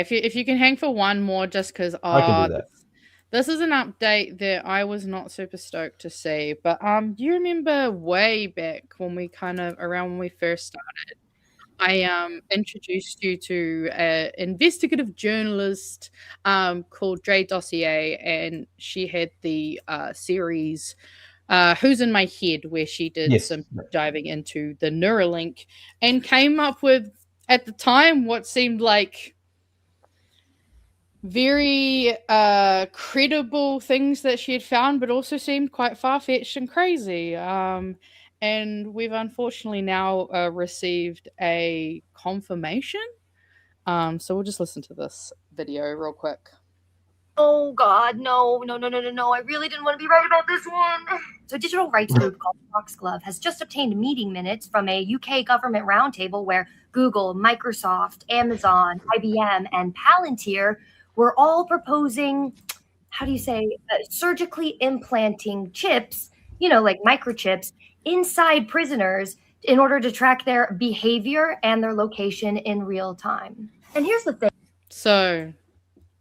If you can hang for one more, just because I can do that. this is an update that I was not super stoked to see. But do you remember way back when we around when we first started? I introduced you to an investigative journalist called Dre Dossier, and she had the series Who's in My Head, where she did Yes. some diving into the Neuralink and came up with, at the time, what seemed like very credible things that she had found, but also seemed quite far-fetched and crazy. And we've unfortunately now received a confirmation. So we'll just listen to this video real quick. Oh God, no. I really didn't want to be right about this one. So a digital rights group called Foxglove has just obtained meeting minutes from a UK government roundtable where Google, Microsoft, Amazon, IBM, and Palantir were all proposing, surgically implanting chips, like microchips, inside prisoners in order to track their behavior and their location in real time. And here's the thing. So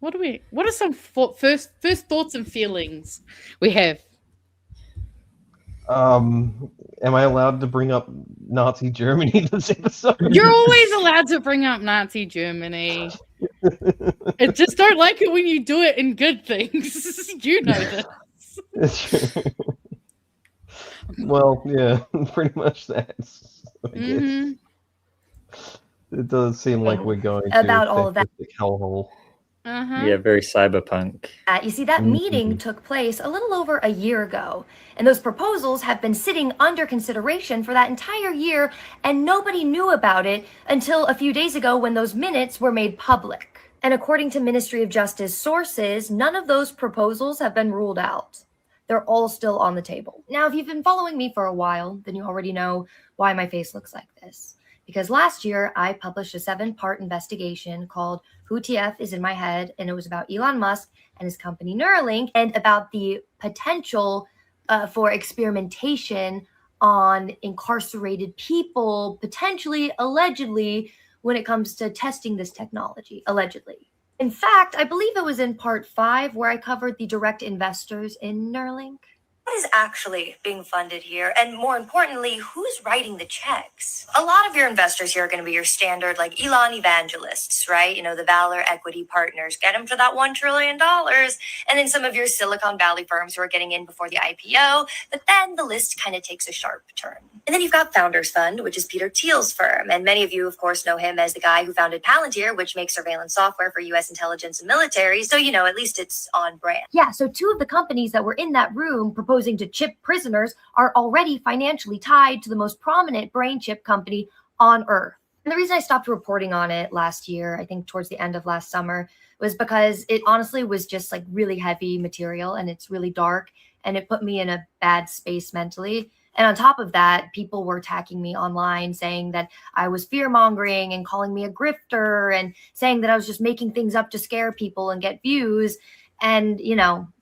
what are some first thoughts and feelings we have? Am I allowed to bring up Nazi Germany this episode? You're always allowed to bring up Nazi Germany. I just don't like it when you do it in good things. You know this. Well, yeah, pretty much that. I guess. It does seem like we're going about all of that hellhole. Yeah, very cyberpunk. You see, that meeting took place a little over a year ago, and those proposals have been sitting under consideration for that entire year, and nobody knew about it until a few days ago when those minutes were made public. And according to Ministry of Justice sources, none of those proposals have been ruled out. They're all still on the table. Now, if you've been following me for a while, then you already know why my face looks like this. Because last year, I published a 7-part investigation called Who TF is in My Head, and it was about Elon Musk and his company Neuralink, and about the potential for experimentation on incarcerated people, potentially, allegedly, when it comes to testing this technology, allegedly. In fact, I believe it was in part 5 where I covered the direct investors in Neuralink. What is actually being funded here? And more importantly, who's writing the checks? A lot of your investors here are going to be your standard, like Elon evangelists, right? The Valor Equity Partners, get them to that $1 trillion. And then some of your Silicon Valley firms who are getting in before the IPO. But then the list kind of takes a sharp turn. And then you've got Founders Fund, which is Peter Thiel's firm. And many of you, of course, know him as the guy who founded Palantir, which makes surveillance software for U.S. intelligence and military. So, at least it's on brand. Yeah, so 2 of the companies that were in that room proposing to chip prisoners are already financially tied to the most prominent brain chip company on Earth. And the reason I stopped reporting on it last year, I think towards the end of last summer, was because it honestly was just like really heavy material, and it's really dark, and it put me in a bad space mentally. And on top of that, people were attacking me online, saying that I was fear-mongering and calling me a grifter and saying that I was just making things up to scare people and get views. And,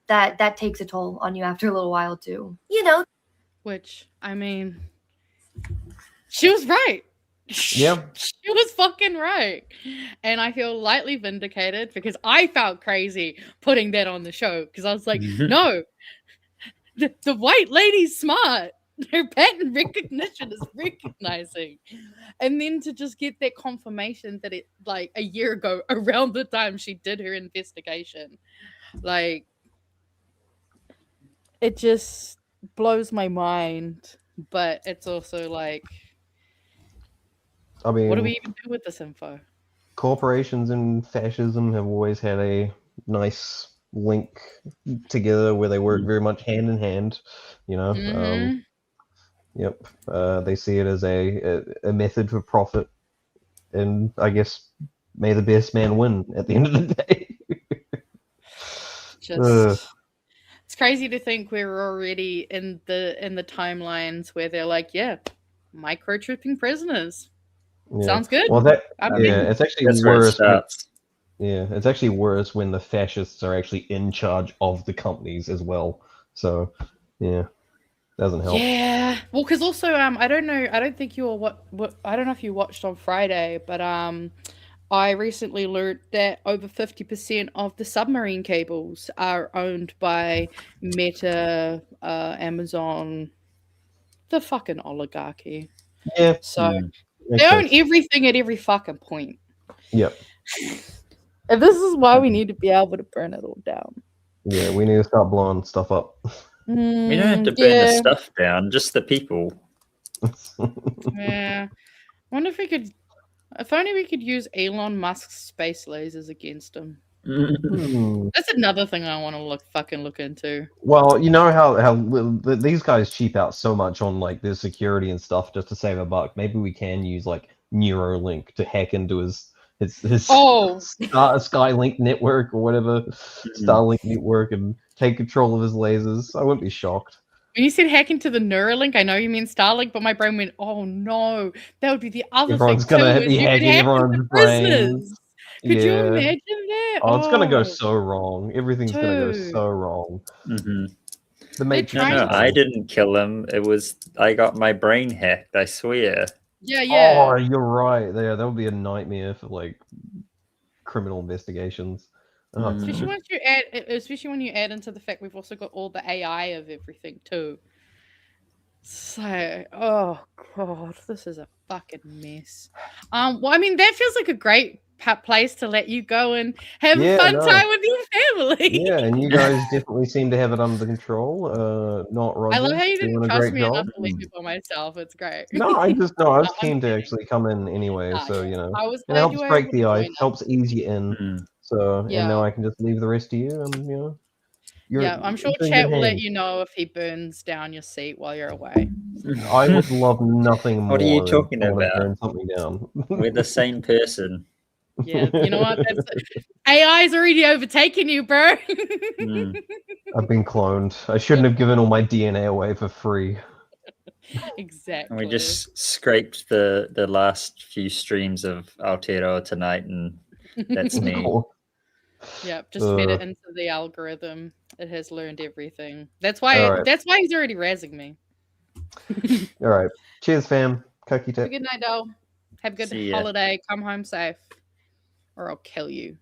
that takes a toll on you after a little while too. Which, I mean, she was right. Yeah. She was fucking right. And I feel lightly vindicated because I felt crazy putting that on the show because I was like, no, the white lady's smart. Her pattern recognition is recognizing. And then to just get that confirmation that it, like, a year ago, around the time she did her investigation, like, it just blows my mind. But it's also like, I mean, what do we even do with this info? Corporations and fascism have always had a nice link together where they work very much hand in hand, Yep. They see it as a method for profit, and I guess may the best man win at the end of the day. It's crazy to think we're already in the timelines where they're like, yeah, microchipping prisoners. Yeah. Sounds good. Well, it's actually worse. It's actually worse when the fascists are actually in charge of the companies as well. So, yeah, doesn't help. Yeah, well, because also, I don't know. I don't think you were I don't know if you watched on Friday, but I recently learned that over 50% of the submarine cables are owned by Meta, Amazon, the fucking oligarchy. Yeah. So they own everything at every fucking point. Yep. And this is why we need to be able to burn it all down. Yeah, we need to start blowing stuff up. We don't have to burn the stuff down, just the people. Yeah. I wonder if we could... If only we could use Elon Musk's space lasers against him. That's another thing I want to look into. Well, you know how these guys cheap out so much on like their security and stuff just to save a buck. Maybe we can use like Neuralink to hack into his Skylink network or whatever, Starlink network, and take control of his lasers. I wouldn't be shocked. When you said hack into the Neuralink, I know you mean Starlink, but my brain went, "Oh no, that would be the other Everyone's thing gonna too." be hacking everyone's brains. Could you imagine that? Oh, it's gonna go so wrong. Everything's gonna go so wrong. The Matrix. No, I didn't kill him. It was I got my brain hacked. I swear. Yeah. Oh, you're right. Yeah, that would be a nightmare for like criminal investigations. Especially when you add into the fact we've also got all the AI of everything too. So, oh god, this is a fucking mess. Well, I mean, that feels like a great place to let you go and have a fun time with your family. Yeah, and you guys definitely seem to have it under control. Not Roger. I love how you didn't trust me enough to leave me by myself. It's great. No, I was keen to actually come in anyway, so you know, it helps break the ice, helps ease you in. So, and now I can just leave the rest of you, and you know. I'm sure chat will let you know if he burns down your seat while you're away. I would love nothing more. What are you talking about? Burn something down. We're the same person. Yeah, you know what? AI's already overtaken you, bro. I've been cloned. I shouldn't have given all my DNA away for free. Exactly. And we just scraped the last few streams of Aotearoa tonight, and that's me. Yeah, just fed it into the algorithm. It has learned everything. That's why. That's why he's already razzing me. All right. Cheers, fam. Cookie tip. Good night, doll. Have a good holiday. Come home safe, or I'll kill you.